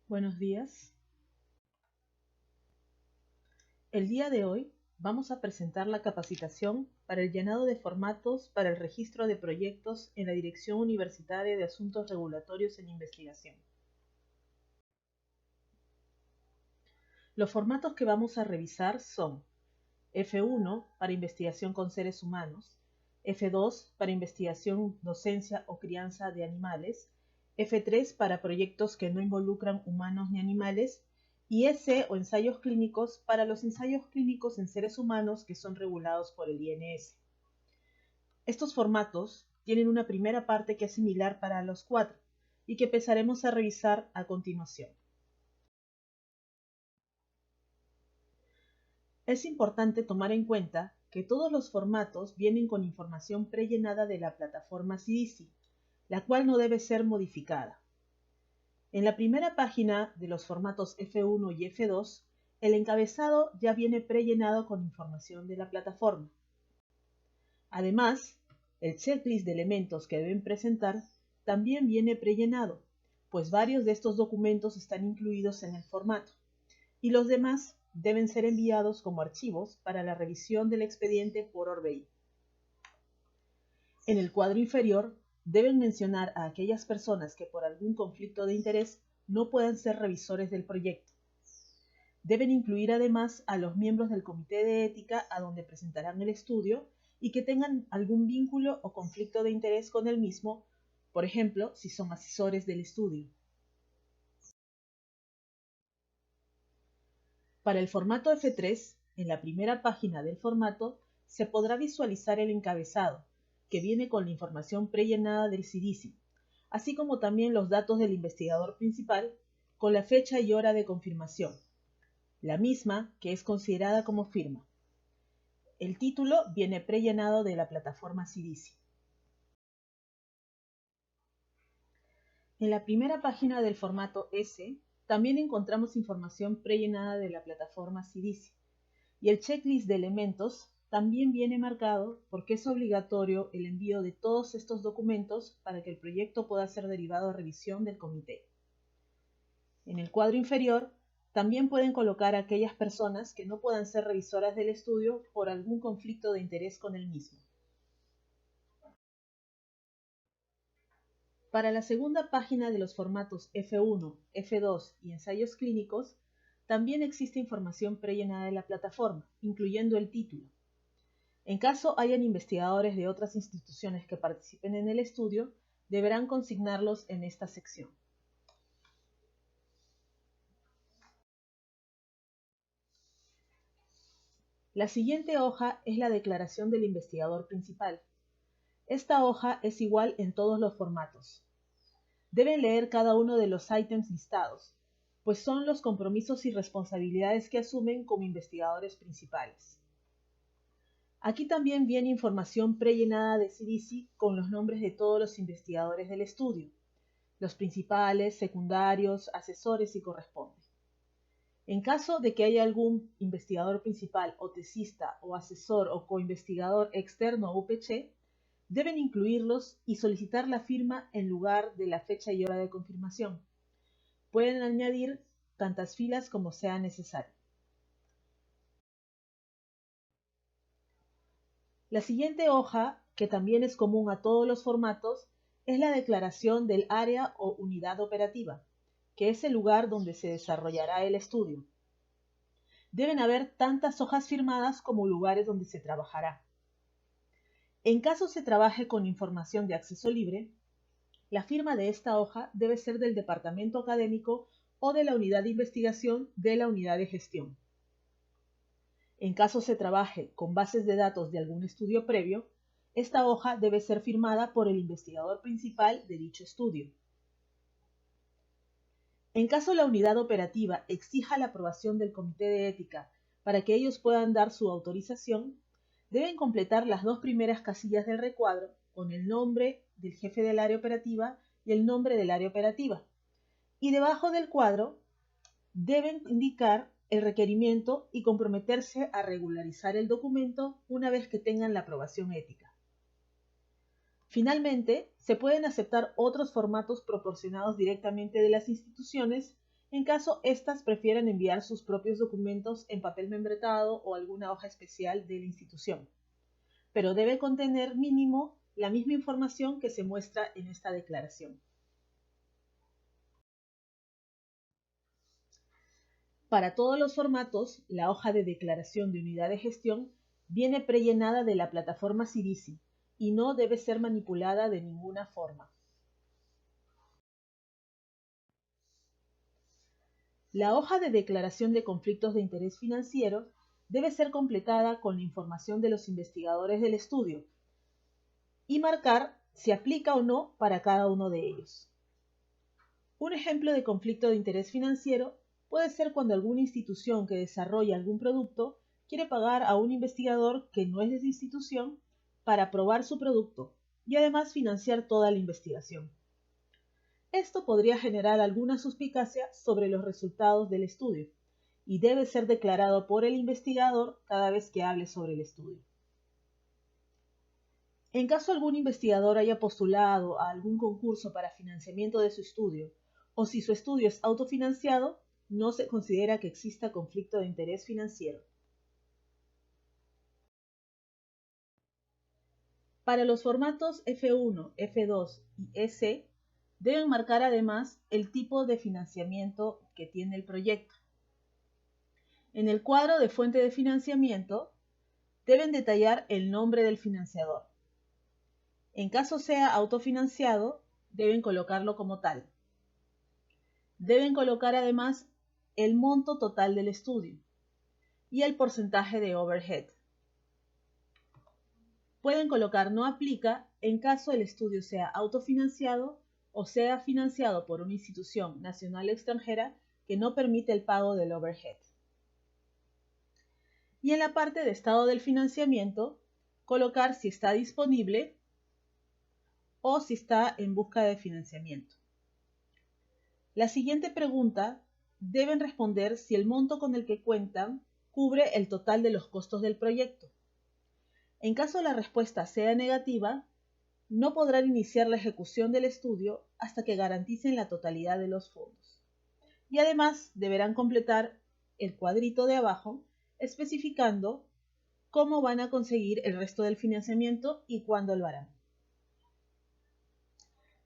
Buenos días. El día de hoy vamos a presentar la capacitación para el llenado de formatos para el registro de proyectos en la Dirección Universitaria de Asuntos Regulatorios en Investigación. Los formatos que vamos a revisar son F1 para investigación con seres humanos, F2 para investigación, docencia o crianza de animales, F3 para proyectos que no involucran humanos ni animales, y S o ensayos clínicos para los ensayos clínicos en seres humanos que son regulados por el INS. Estos formatos tienen una primera parte que es similar para los cuatro y que empezaremos a revisar a continuación. Es importante tomar en cuenta que todos los formatos vienen con información prellenada de la plataforma CIDISI, la cual no debe ser modificada. En la primera página de los formatos F1 y F2, el encabezado ya viene prellenado con información de la plataforma. Además, el checklist de elementos que deben presentar también viene prellenado, pues varios de estos documentos están incluidos en el formato, y los demás deben ser enviados como archivos para la revisión del expediente por Orbei. En el cuadro inferior deben mencionar a aquellas personas que por algún conflicto de interés no puedan ser revisores del proyecto. Deben incluir además a los miembros del comité de ética a donde presentarán el estudio y que tengan algún vínculo o conflicto de interés con el mismo, por ejemplo, si son asesores del estudio. Para el formato F3, en la primera página del formato, se podrá visualizar el encabezado, que viene con la información prellenada del CIDISI, así como también los datos del investigador principal, con la fecha y hora de confirmación, la misma que es considerada como firma. El título viene prellenado de la plataforma CIDISI. En la primera página del formato S, también encontramos información prellenada de la plataforma CIDISI, y el checklist de elementos también viene marcado porque es obligatorio el envío de todos estos documentos para que el proyecto pueda ser derivado a revisión del comité. En el cuadro inferior también pueden colocar a aquellas personas que no puedan ser revisoras del estudio por algún conflicto de interés con el mismo. Para la segunda página de los formatos F1, F2 y ensayos clínicos, también existe información prellenada de la plataforma, incluyendo el título. En caso hayan investigadores de otras instituciones que participen en el estudio, deberán consignarlos en esta sección. La siguiente hoja es la declaración del investigador principal. Esta hoja es igual en todos los formatos. Deben leer cada uno de los ítems listados, pues son los compromisos y responsabilidades que asumen como investigadores principales. Aquí también viene información prellenada de CIDISI con los nombres de todos los investigadores del estudio, los principales, secundarios, asesores y corresponde. En caso de que haya algún investigador principal o tesista o asesor o coinvestigador externo o UPC, deben incluirlos y solicitar la firma en lugar de la fecha y hora de confirmación. Pueden añadir tantas filas como sea necesario. La siguiente hoja, que también es común a todos los formatos, es la declaración del área o unidad operativa, que es el lugar donde se desarrollará el estudio. Deben haber tantas hojas firmadas como lugares donde se trabajará. En caso se trabaje con información de acceso libre, la firma de esta hoja debe ser del departamento académico o de la unidad de investigación de la unidad de gestión. En caso se trabaje con bases de datos de algún estudio previo, esta hoja debe ser firmada por el investigador principal de dicho estudio. En caso la unidad operativa exija la aprobación del comité de ética para que ellos puedan dar su autorización, deben completar las dos primeras casillas del recuadro con el nombre del jefe del área operativa y el nombre del área operativa. Y debajo del cuadro deben indicar el requerimiento y comprometerse a regularizar el documento una vez que tengan la aprobación ética. Finalmente, se pueden aceptar otros formatos proporcionados directamente de las instituciones en caso éstas prefieran enviar sus propios documentos en papel membretado o alguna hoja especial de la institución, pero debe contener mínimo la misma información que se muestra en esta declaración. Para todos los formatos, la hoja de declaración de unidad de gestión viene prellenada de la plataforma CIDICI y no debe ser manipulada de ninguna forma. La hoja de declaración de conflictos de interés financiero debe ser completada con la información de los investigadores del estudio y marcar si aplica o no para cada uno de ellos. Un ejemplo de conflicto de interés financiero puede ser cuando alguna institución que desarrolla algún producto quiere pagar a un investigador que no es de esa institución para probar su producto y además financiar toda la investigación. Esto podría generar alguna suspicacia sobre los resultados del estudio y debe ser declarado por el investigador cada vez que hable sobre el estudio. En caso algún investigador haya postulado a algún concurso para financiamiento de su estudio o si su estudio es autofinanciado, no se considera que exista conflicto de interés financiero. Para los formatos F1, F2 y EC, deben marcar además el tipo de financiamiento que tiene el proyecto. En el cuadro de fuente de financiamiento, deben detallar el nombre del financiador. En caso sea autofinanciado, deben colocarlo como tal. Deben colocar además el monto total del estudio y el porcentaje de overhead. Pueden colocar no aplica en caso el estudio sea autofinanciado o sea financiado por una institución nacional o extranjera que no permite el pago del overhead. Y en la parte de estado del financiamiento, colocar si está disponible o si está en busca de financiamiento. La siguiente pregunta deben responder si el monto con el que cuentan cubre el total de los costos del proyecto. En caso la respuesta sea negativa, no podrán iniciar la ejecución del estudio hasta que garanticen la totalidad de los fondos. Y además deberán completar el cuadrito de abajo especificando cómo van a conseguir el resto del financiamiento y cuándo lo harán.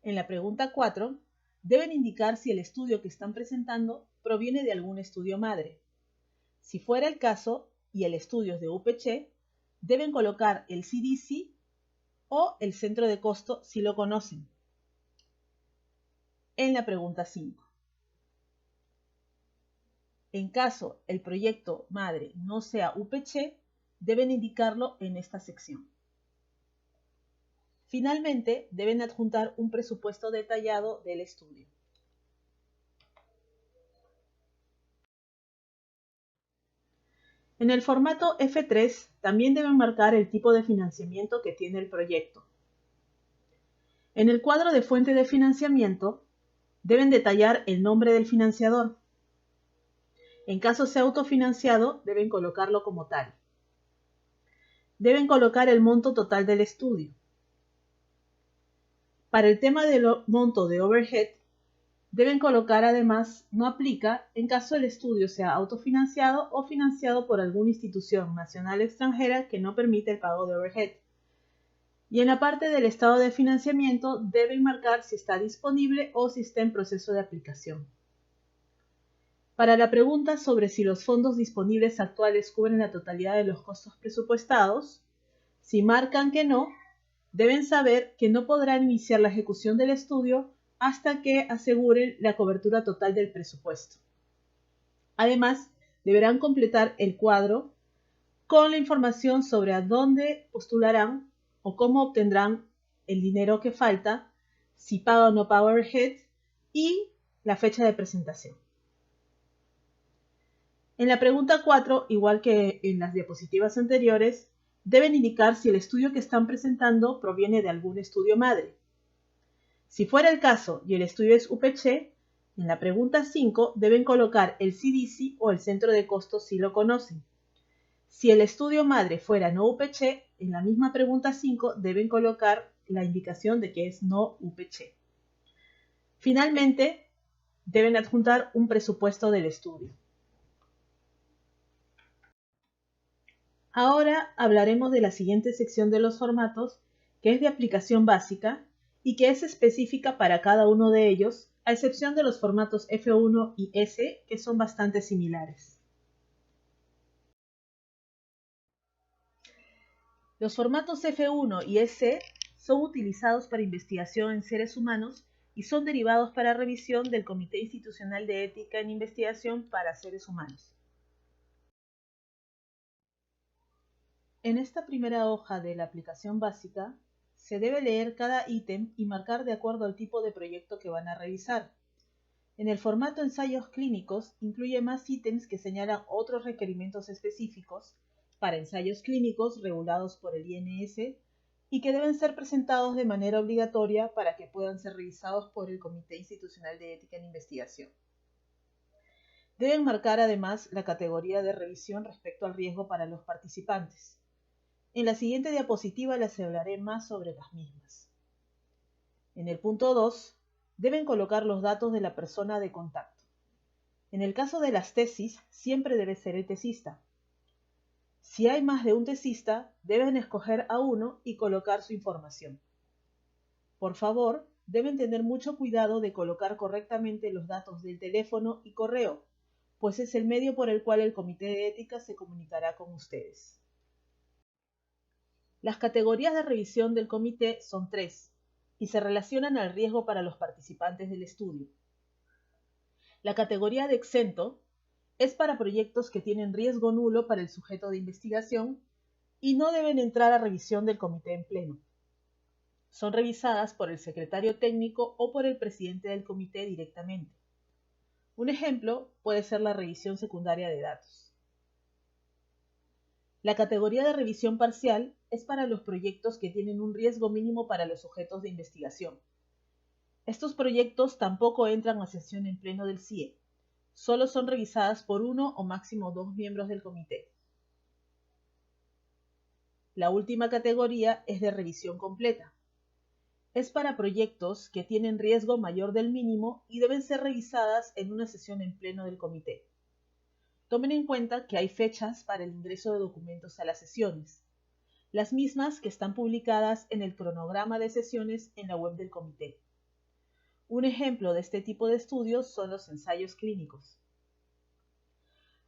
En la pregunta 4, deben indicar si el estudio que están presentando proviene de algún estudio madre. Si fuera el caso y el estudio es de UPC, deben colocar el CIDICI o el centro de costo si lo conocen. En la pregunta 5. En caso el proyecto madre no sea UPC, deben indicarlo en esta sección. Finalmente, deben adjuntar un presupuesto detallado del estudio. En el formato F3 también deben marcar el tipo de financiamiento que tiene el proyecto. En el cuadro de fuente de financiamiento, deben detallar el nombre del financiador. En caso sea autofinanciado, deben colocarlo como tal. Deben colocar el monto total del estudio. Para el tema del monto de overhead, deben colocar además no aplica en caso el estudio sea autofinanciado o financiado por alguna institución nacional o extranjera que no permite el pago de overhead. Y en la parte del estado de financiamiento deben marcar si está disponible o si está en proceso de aplicación. Para la pregunta sobre si los fondos disponibles actuales cubren la totalidad de los costos presupuestados, si marcan que no, deben saber que no podrán iniciar la ejecución del estudio hasta que aseguren la cobertura total del presupuesto. Además, deberán completar el cuadro con la información sobre a dónde postularán o cómo obtendrán el dinero que falta, si paga o no paga overhead y la fecha de presentación. En la pregunta 4, igual que en las diapositivas anteriores, deben indicar si el estudio que están presentando proviene de algún estudio madre. Si fuera el caso y el estudio es UPC, en la pregunta 5 deben colocar el CIDICI o el centro de costos si lo conocen. Si el estudio madre fuera no UPC, en la misma pregunta 5 deben colocar la indicación de que es no UPC. Finalmente, deben adjuntar un presupuesto del estudio. Ahora hablaremos de la siguiente sección de los formatos, que es de aplicación básica y que es específica para cada uno de ellos, a excepción de los formatos F1 y S, que son bastante similares. Los formatos F1 y S son utilizados para investigación en seres humanos y son derivados para revisión del Comité Institucional de Ética en Investigación para Seres Humanos. En esta primera hoja de la aplicación básica, se debe leer cada ítem y marcar de acuerdo al tipo de proyecto que van a revisar. En el formato ensayos clínicos incluye más ítems que señalan otros requerimientos específicos para ensayos clínicos regulados por el INS y que deben ser presentados de manera obligatoria para que puedan ser revisados por el Comité Institucional de Ética en Investigación. Deben marcar además la categoría de revisión respecto al riesgo para los participantes. En la siguiente diapositiva les hablaré más sobre las mismas. En el punto 2, deben colocar los datos de la persona de contacto. En el caso de las tesis, siempre debe ser el tesista. Si hay más de un tesista, deben escoger a uno y colocar su información. Por favor, deben tener mucho cuidado de colocar correctamente los datos del teléfono y correo, pues es el medio por el cual el Comité de Ética se comunicará con ustedes. Las categorías de revisión del comité son 3 y se relacionan al riesgo para los participantes del estudio. La categoría de exento es para proyectos que tienen riesgo nulo para el sujeto de investigación y no deben entrar a revisión del comité en pleno. Son revisadas por el secretario técnico o por el presidente del comité directamente. Un ejemplo puede ser la revisión secundaria de datos. La categoría de revisión parcial es para los proyectos que tienen un riesgo mínimo para los sujetos de investigación. Estos proyectos tampoco entran a sesión en pleno del CIE. Solo son revisadas por uno o máximo 2 miembros del comité. La última categoría es de revisión completa. Es para proyectos que tienen riesgo mayor del mínimo y deben ser revisadas en una sesión en pleno del comité. Tomen en cuenta que hay fechas para el ingreso de documentos a las sesiones, las mismas que están publicadas en el cronograma de sesiones en la web del comité. Un ejemplo de este tipo de estudios son los ensayos clínicos.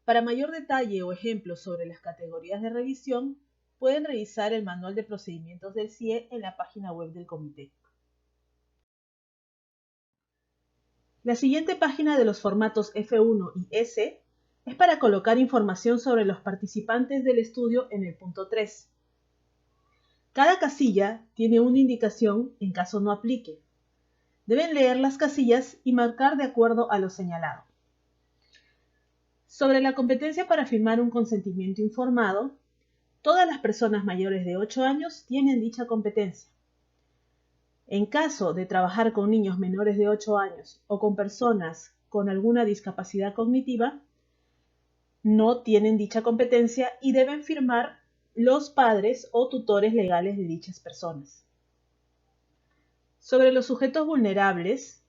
Para mayor detalle o ejemplos sobre las categorías de revisión, pueden revisar el manual de procedimientos del CIE en la página web del comité. La siguiente página de los formatos F1 y S es para colocar información sobre los participantes del estudio en el punto 3. Cada casilla tiene una indicación en caso no aplique. Deben leer las casillas y marcar de acuerdo a lo señalado. Sobre la competencia para firmar un consentimiento informado, todas las personas mayores de 8 años tienen dicha competencia. En caso de trabajar con niños menores de 8 años o con personas con alguna discapacidad cognitiva, no tienen dicha competencia y deben firmar los padres o tutores legales de dichas personas. Sobre los sujetos vulnerables,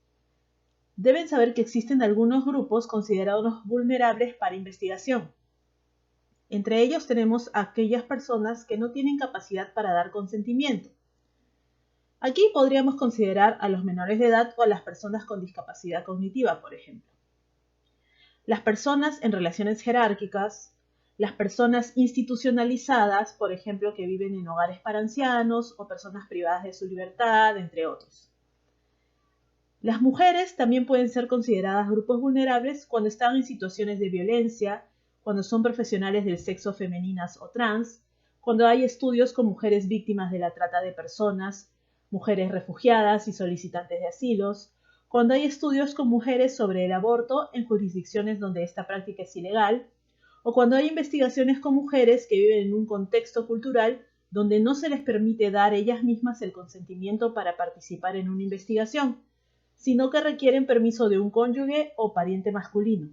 deben saber que existen algunos grupos considerados vulnerables para investigación. Entre ellos tenemos a aquellas personas que no tienen capacidad para dar consentimiento. Aquí podríamos considerar a los menores de edad o a las personas con discapacidad cognitiva, por ejemplo. Las personas en relaciones jerárquicas, las personas institucionalizadas, por ejemplo, que viven en hogares para ancianos o personas privadas de su libertad, entre otros. Las mujeres también pueden ser consideradas grupos vulnerables cuando están en situaciones de violencia, cuando son profesionales del sexo femeninas o trans, cuando hay estudios con mujeres víctimas de la trata de personas, mujeres refugiadas y solicitantes de asilos, cuando hay estudios con mujeres sobre el aborto en jurisdicciones donde esta práctica es ilegal, o cuando hay investigaciones con mujeres que viven en un contexto cultural donde no se les permite dar ellas mismas el consentimiento para participar en una investigación, sino que requieren permiso de un cónyuge o pariente masculino.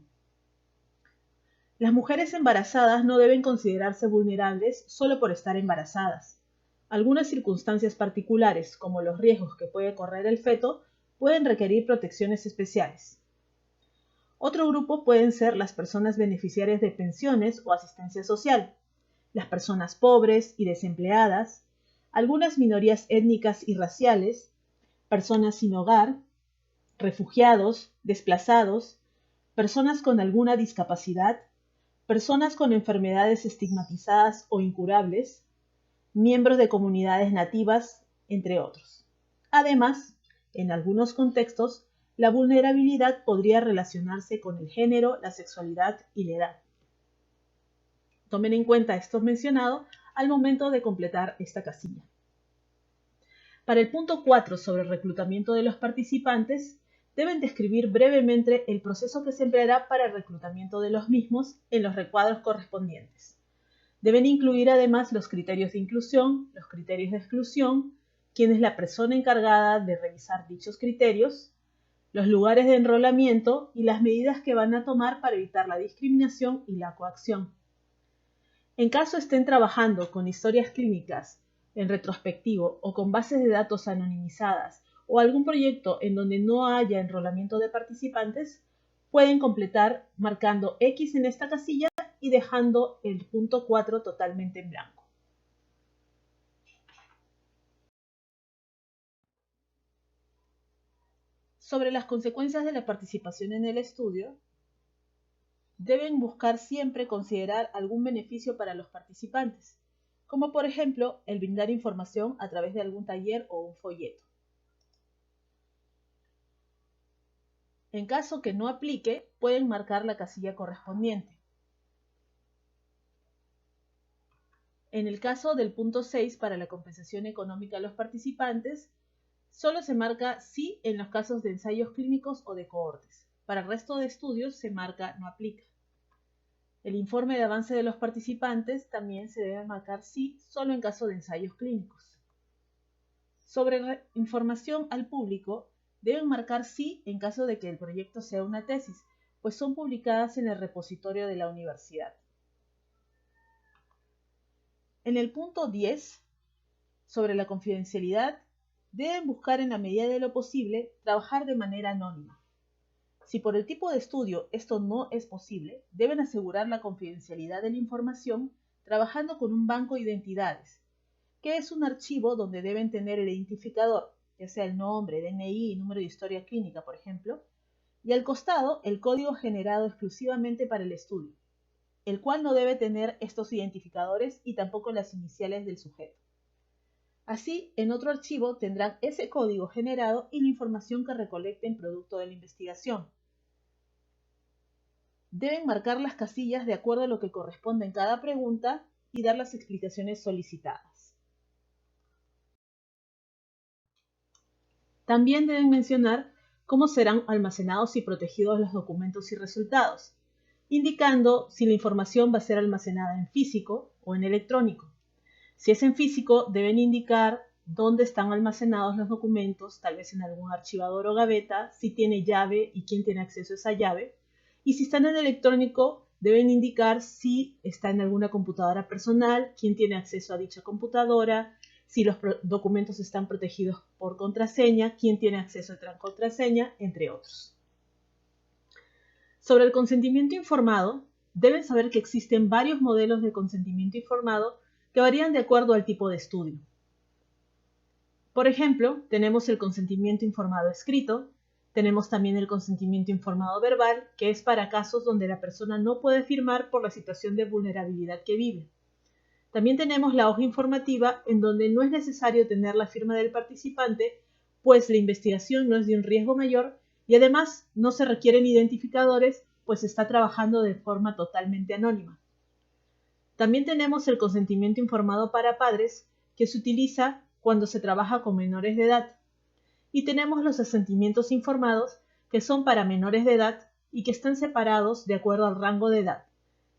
Las mujeres embarazadas no deben considerarse vulnerables solo por estar embarazadas. Algunas circunstancias particulares, como los riesgos que puede correr el feto, pueden requerir protecciones especiales. Otro grupo pueden ser las personas beneficiarias de pensiones o asistencia social, las personas pobres y desempleadas, algunas minorías étnicas y raciales, personas sin hogar, refugiados, desplazados, personas con alguna discapacidad, personas con enfermedades estigmatizadas o incurables, miembros de comunidades nativas, entre otros. Además, en algunos contextos, la vulnerabilidad podría relacionarse con el género, la sexualidad y la edad. Tomen en cuenta esto mencionado al momento de completar esta casilla. Para el punto 4 sobre el reclutamiento de los participantes, deben describir brevemente el proceso que se empleará para el reclutamiento de los mismos en los recuadros correspondientes. Deben incluir además los criterios de inclusión, los criterios de exclusión, quién es la persona encargada de revisar dichos criterios, los lugares de enrolamiento y las medidas que van a tomar para evitar la discriminación y la coacción. En caso estén trabajando con historias clínicas en retrospectivo o con bases de datos anonimizadas o algún proyecto en donde no haya enrolamiento de participantes, pueden completar marcando X en esta casilla y dejando el punto 4 totalmente en blanco. Sobre las consecuencias de la participación en el estudio, deben buscar siempre considerar algún beneficio para los participantes, como por ejemplo el brindar información a través de algún taller o un folleto. En caso que no aplique, pueden marcar la casilla correspondiente. En el caso del punto 6 para la compensación económica a los participantes, solo se marca sí en los casos de ensayos clínicos o de cohortes. Para el resto de estudios se marca no aplica. El informe de avance de los participantes también se debe marcar sí solo en caso de ensayos clínicos. Sobre información al público, deben marcar sí en caso de que el proyecto sea una tesis, pues son publicadas en el repositorio de la universidad. En el punto 10, sobre la confidencialidad, deben buscar en la medida de lo posible trabajar de manera anónima. Si por el tipo de estudio esto no es posible, deben asegurar la confidencialidad de la información trabajando con un banco de identidades, que es un archivo donde deben tener el identificador, ya sea el nombre, DNI y número de historia clínica, por ejemplo, y al costado el código generado exclusivamente para el estudio, el cual no debe tener estos identificadores y tampoco las iniciales del sujeto. Así, en otro archivo tendrán ese código generado y la información que recolecten producto de la investigación. Deben marcar las casillas de acuerdo a lo que corresponde en cada pregunta y dar las explicaciones solicitadas. También deben mencionar cómo serán almacenados y protegidos los documentos y resultados, indicando si la información va a ser almacenada en físico o en electrónico. Si es en físico, deben indicar dónde están almacenados los documentos, tal vez en algún archivador o gaveta, si tiene llave y quién tiene acceso a esa llave. Y si están en electrónico, deben indicar si está en alguna computadora personal, quién tiene acceso a dicha computadora, si los documentos están protegidos por contraseña, quién tiene acceso a otra contraseña, entre otros. Sobre el consentimiento informado, deben saber que existen varios modelos de consentimiento informado que varían de acuerdo al tipo de estudio. Por ejemplo, tenemos el consentimiento informado escrito, tenemos también el consentimiento informado verbal, que es para casos donde la persona no puede firmar por la situación de vulnerabilidad que vive. También tenemos la hoja informativa, en donde no es necesario tener la firma del participante, pues la investigación no es de un riesgo mayor y además no se requieren identificadores, pues está trabajando de forma totalmente anónima. También tenemos el consentimiento informado para padres, que se utiliza cuando se trabaja con menores de edad. Y tenemos los asentimientos informados, que son para menores de edad y que están separados de acuerdo al rango de edad.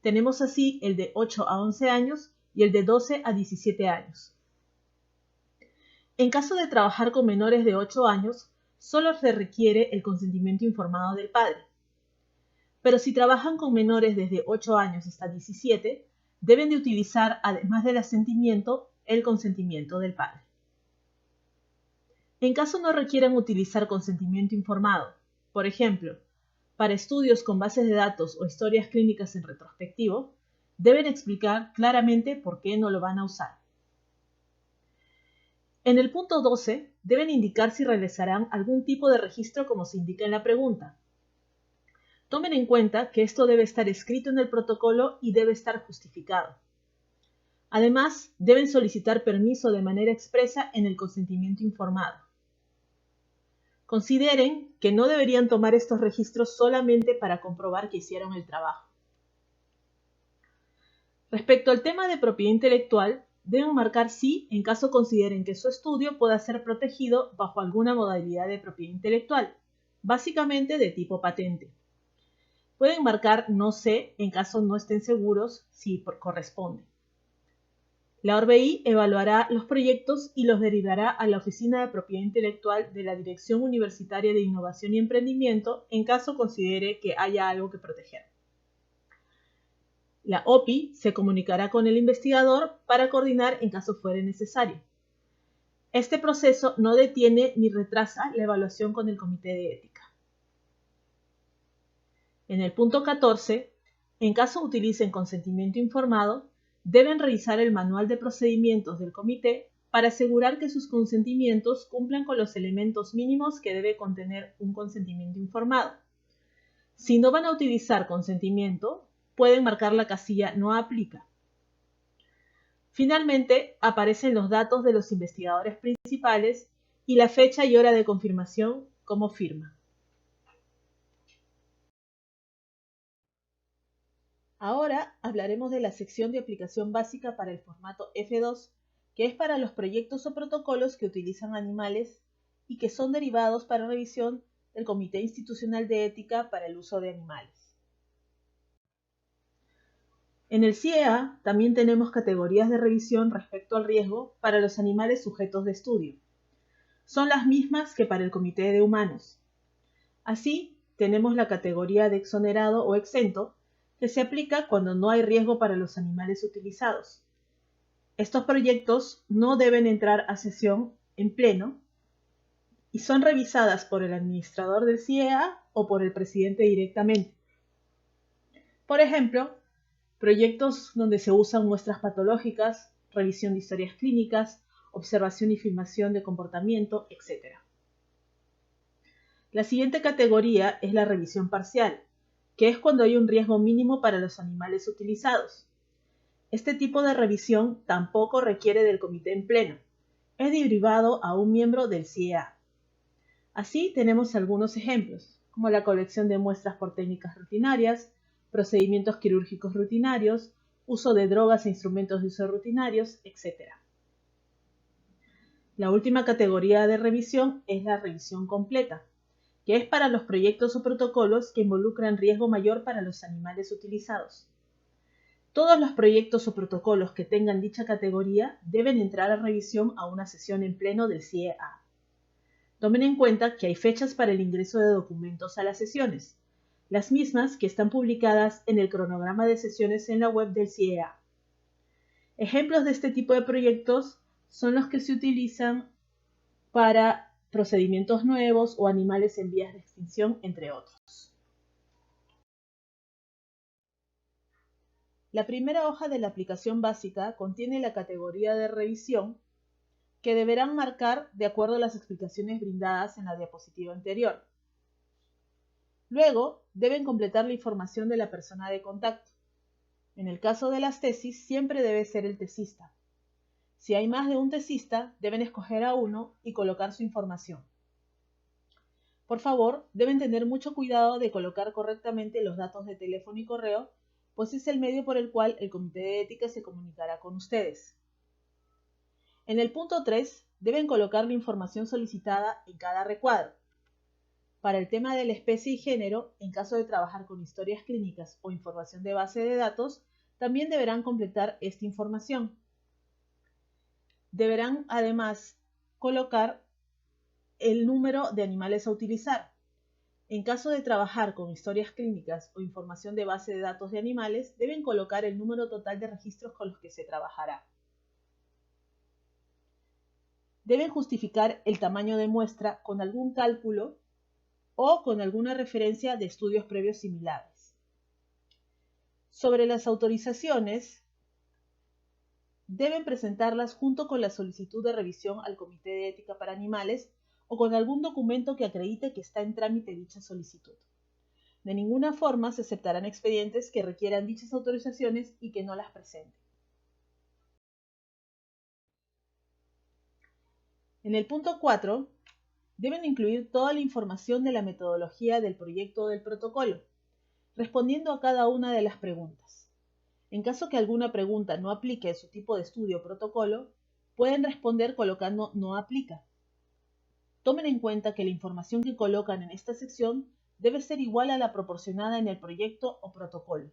Tenemos así el de 8 a 11 años y el de 12 a 17 años. En caso de trabajar con menores de 8 años, solo se requiere el consentimiento informado del padre. Pero si trabajan con menores desde 8 años hasta 17, deben de utilizar, además del asentimiento, el consentimiento del padre. En caso no requieran utilizar consentimiento informado, por ejemplo, Para estudios con bases de datos o historias clínicas en retrospectivo, deben explicar claramente por qué no lo van a usar. En el punto 12, deben indicar si realizarán algún tipo de registro como se indica en la pregunta. Tomen en cuenta que esto debe estar escrito en el protocolo y debe estar justificado. Además, deben solicitar permiso de manera expresa en el consentimiento informado. Consideren que no deberían tomar estos registros solamente para comprobar que hicieron el trabajo. Respecto al tema de propiedad intelectual, deben marcar sí en caso consideren que su estudio pueda ser protegido bajo alguna modalidad de propiedad intelectual, básicamente de tipo patente. Pueden marcar no sé en caso no estén seguros si corresponde. La ORBI evaluará los proyectos y los derivará a la Oficina de Propiedad Intelectual de la Dirección Universitaria de Innovación y Emprendimiento en caso considere que haya algo que proteger. La OPI se comunicará con el investigador para coordinar en caso fuere necesario. Este proceso no detiene ni retrasa la evaluación con el Comité de Ética. En el punto 14, en caso utilicen consentimiento informado, deben revisar el manual de procedimientos del comité para asegurar que sus consentimientos cumplan con los elementos mínimos que debe contener un consentimiento informado. Si no van a utilizar consentimiento, pueden marcar la casilla no aplica. Finalmente, aparecen los datos de los investigadores principales y la fecha y hora de confirmación como firma. Ahora hablaremos de la sección de aplicación básica para el formato F2, que es para los proyectos o protocolos que utilizan animales y que son derivados para revisión del Comité Institucional de Ética para el Uso de Animales. En el CIEA también tenemos categorías de revisión respecto al riesgo para los animales sujetos de estudio. Son las mismas que para el Comité de Humanos. Así, tenemos la categoría de exonerado o exento, que se aplica cuando no hay riesgo para los animales utilizados. Estos proyectos no deben entrar a sesión en pleno y son revisadas por el administrador del CIEA o por el presidente directamente. Por ejemplo, proyectos donde se usan muestras patológicas, revisión de historias clínicas, observación y filmación de comportamiento, etc. La siguiente categoría es la revisión parcial, que es cuando hay un riesgo mínimo para los animales utilizados. Este tipo de revisión tampoco requiere del comité en pleno. Es derivado a un miembro del CIEA. Así tenemos algunos ejemplos, como la colección de muestras por técnicas rutinarias, procedimientos quirúrgicos rutinarios, uso de drogas e instrumentos de uso rutinarios, etc. La última categoría de revisión es la revisión completa, que es para los proyectos o protocolos que involucran riesgo mayor para los animales utilizados. Todos los proyectos o protocolos que tengan dicha categoría deben entrar a revisión a una sesión en pleno del CIEA. Tomen en cuenta que hay fechas para el ingreso de documentos a las sesiones, las mismas que están publicadas en el cronograma de sesiones en la web del CIEA. Ejemplos de este tipo de proyectos son los que se utilizan para procedimientos nuevos o animales en vías de extinción, entre otros. La primera hoja de la aplicación básica contiene la categoría de revisión que deberán marcar de acuerdo a las explicaciones brindadas en la diapositiva anterior. Luego, deben completar la información de la persona de contacto. En el caso de las tesis, siempre debe ser el tesista. Si hay más de un tesista, deben escoger a uno y colocar su información. Por favor, deben tener mucho cuidado de colocar correctamente los datos de teléfono y correo, pues es el medio por el cual el Comité de Ética se comunicará con ustedes. En el punto 3, deben colocar la información solicitada en cada recuadro. Para el tema de la especie y género, en caso de trabajar con historias clínicas o información de base de datos, también deberán completar esta información. Deberán además colocar el número de animales a utilizar. En caso de trabajar con historias clínicas o información de base de datos de animales, deben colocar el número total de registros con los que se trabajará. Deben justificar el tamaño de muestra con algún cálculo o con alguna referencia de estudios previos similares. Sobre las autorizaciones, deben presentarlas junto con la solicitud de revisión al Comité de Ética para Animales o con algún documento que acredite que está en trámite dicha solicitud. De ninguna forma se aceptarán expedientes que requieran dichas autorizaciones y que no las presenten. En el punto 4, deben incluir toda la información de la metodología del proyecto o del protocolo, respondiendo a cada una de las preguntas. En caso que alguna pregunta no aplique a su tipo de estudio o protocolo, pueden responder colocando no aplica. Tomen en cuenta que la información que colocan en esta sección debe ser igual a la proporcionada en el proyecto o protocolo.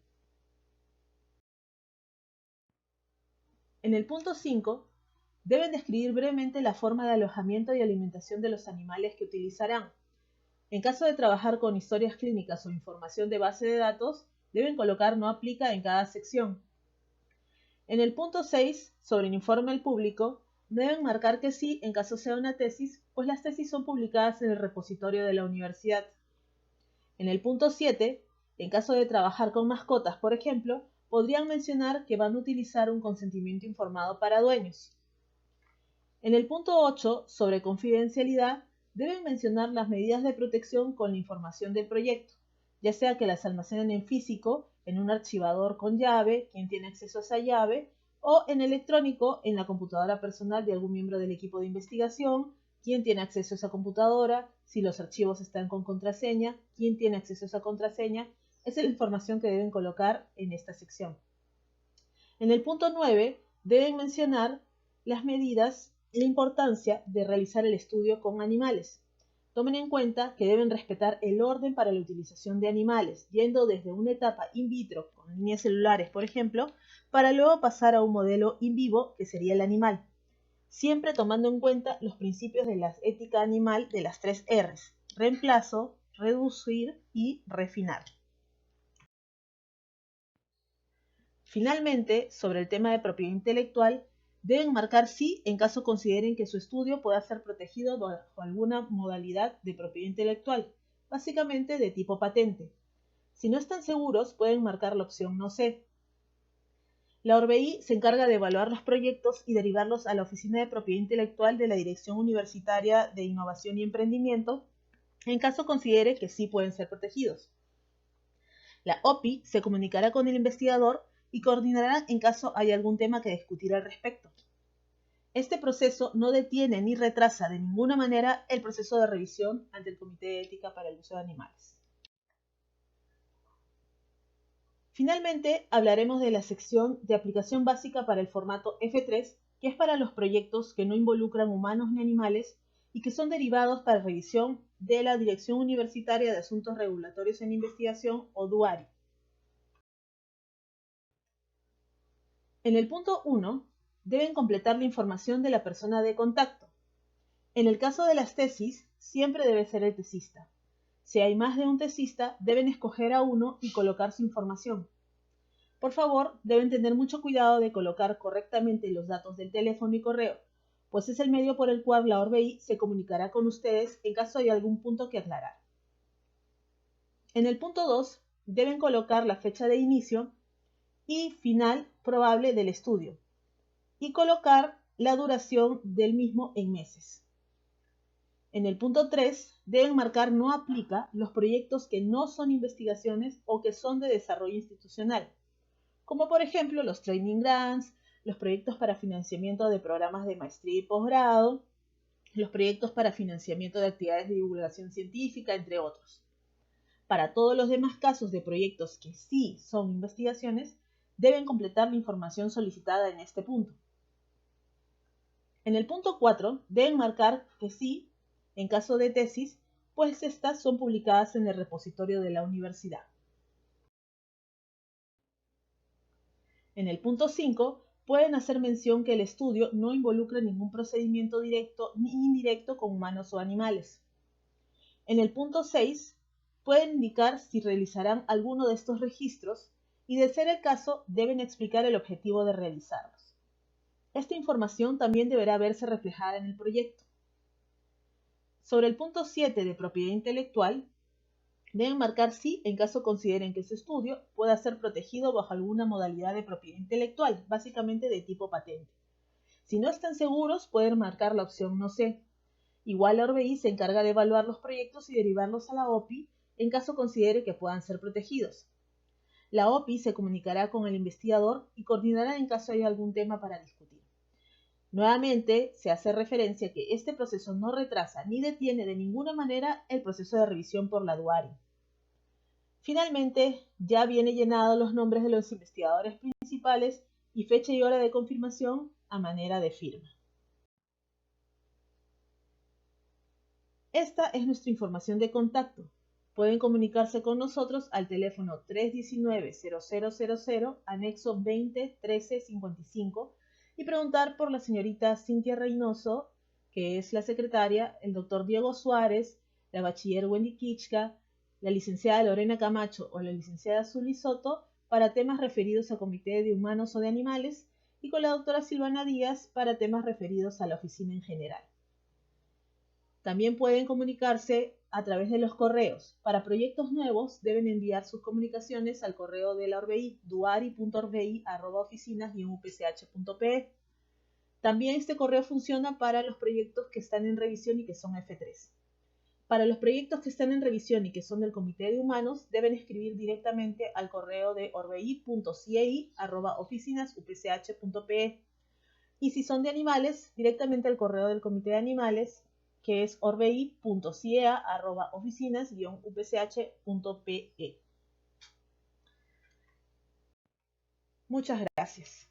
En el punto 5, deben describir brevemente la forma de alojamiento y alimentación de los animales que utilizarán. En caso de trabajar con historias clínicas o información de base de datos, deben colocar no aplica en cada sección. En el punto 6, sobre el informe al público, deben marcar que sí en caso sea una tesis, pues las tesis son publicadas en el repositorio de la universidad. En el punto 7, en caso de trabajar con mascotas, por ejemplo, podrían mencionar que van a utilizar un consentimiento informado para dueños. En el punto 8, sobre confidencialidad, deben mencionar las medidas de protección con la información del proyecto, ya sea que las almacenen en físico, en un archivador con llave, quien tiene acceso a esa llave, o en electrónico, en la computadora personal de algún miembro del equipo de investigación, quién tiene acceso a esa computadora, si los archivos están con contraseña, quién tiene acceso a esa contraseña. Esa es la información que deben colocar en esta sección. En el punto 9, deben mencionar las medidas y la importancia de realizar el estudio con animales. Tomen en cuenta que deben respetar el orden para la utilización de animales, yendo desde una etapa in vitro con líneas celulares, por ejemplo, para luego pasar a un modelo in vivo, que sería el animal, siempre tomando en cuenta los principios de la ética animal de las 3 Rs: reemplazo, reducir y refinar. Finalmente, sobre el tema de propiedad intelectual, deben marcar sí en caso consideren que su estudio pueda ser protegido bajo alguna modalidad de propiedad intelectual, básicamente de tipo patente. Si no están seguros, pueden marcar la opción no sé. La ORBI se encarga de evaluar los proyectos y derivarlos a la Oficina de Propiedad Intelectual de la Dirección Universitaria de Innovación y Emprendimiento, en caso considere que sí pueden ser protegidos. La OPI se comunicará con el investigador y coordinará en caso haya algún tema que discutir al respecto. Este proceso no detiene ni retrasa de ninguna manera el proceso de revisión ante el Comité de Ética para el Uso de Animales. Finalmente, hablaremos de la sección de aplicación básica para el formato F3, que es para los proyectos que no involucran humanos ni animales y que son derivados para revisión de la Dirección Universitaria de Asuntos Regulatorios en Investigación, o DUARI. En el punto 1, deben completar la información de la persona de contacto. En el caso de las tesis, siempre debe ser el tesista. Si hay más de un tesista, deben escoger a uno y colocar su información. Por favor, deben tener mucho cuidado de colocar correctamente los datos del teléfono y correo, pues es el medio por el cual la ORBI se comunicará con ustedes en caso de algún punto que aclarar. En el punto 2, deben colocar la fecha de inicio y final probable del estudio y colocar la duración del mismo en meses. En el punto 3, deben marcar no aplica los proyectos que no son investigaciones o que son de desarrollo institucional, como por ejemplo los training grants, los proyectos para financiamiento de programas de maestría y posgrado, los proyectos para financiamiento de actividades de divulgación científica, entre otros. Para todos los demás casos de proyectos que sí son investigaciones, deben completar la información solicitada en este punto. En el punto 4, deben marcar que sí en caso de tesis, pues estas son publicadas en el repositorio de la universidad. En el punto 5, pueden hacer mención que el estudio no involucra ningún procedimiento directo ni indirecto con humanos o animales. En el punto 6, pueden indicar si realizarán alguno de estos registros y, de ser el caso, deben explicar el objetivo de realizarlos. Esta información también deberá verse reflejada en el proyecto. Sobre el punto 7 de propiedad intelectual, deben marcar sí en caso consideren que su estudio pueda ser protegido bajo alguna modalidad de propiedad intelectual, básicamente de tipo patente. Si no están seguros, pueden marcar la opción no sé. Igual la ORBI se encarga de evaluar los proyectos y derivarlos a la OPI en caso considere que puedan ser protegidos. La OPI se comunicará con el investigador y coordinará en caso haya algún tema para discutir. Nuevamente, se hace referencia que este proceso no retrasa ni detiene de ninguna manera el proceso de revisión por la DUARI. Finalmente, ya viene llenado los nombres de los investigadores principales y fecha y hora de confirmación a manera de firma. Esta es nuestra información de contacto. Pueden comunicarse con nosotros al teléfono 319-0000, anexo 20 13 55 y preguntar por la señorita Cintia Reynoso, que es la secretaria, el doctor Diego Suárez, la bachiller Wendy Kichka, la licenciada Lorena Camacho o la licenciada Zully Soto para temas referidos a Comité de Humanos o de Animales y con la doctora Silvana Díaz para temas referidos a la oficina en general. También pueden comunicarse a través de los correos. Para proyectos nuevos deben enviar sus comunicaciones al correo de la ORBI, duari.orbi@oficinas-upch.pe. También este correo funciona para los proyectos que están en revisión y que son F3. Para los proyectos que están en revisión y que son del Comité de Humanos, deben escribir directamente al correo de orbi.ciei@oficinas-upch.pe. Y si son de animales, directamente al correo del Comité de Animales, que es orbi.ciea@oficinas-upch.pe. Muchas gracias.